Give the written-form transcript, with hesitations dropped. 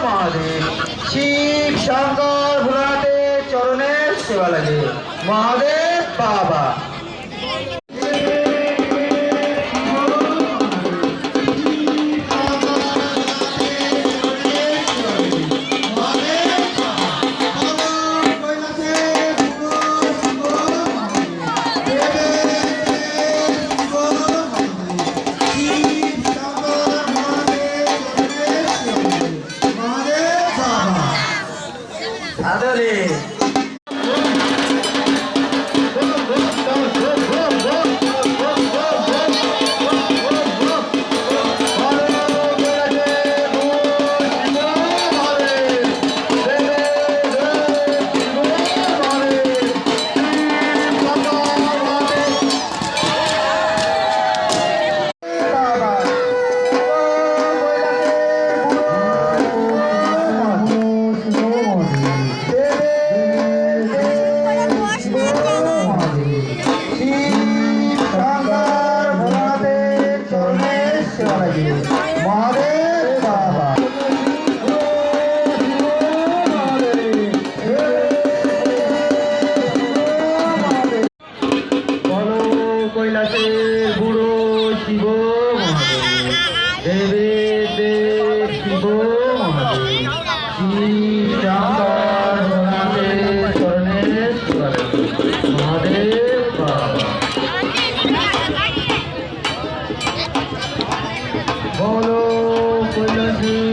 মহাদেব। শিব শঙ্কর ভোলানাথের চরণের সেবা লাগে মহাদেব বাবা। আদরে মহাদেব বাবা। বলো কৈলাসের বুড়ো শিব মহাদেব, দেবের দেব শিব মহাদেব। শিব শঙ্কর ভোলানাথের চরণের সেবা লাগে মহাদেব বাবা। বলো কৈলাসের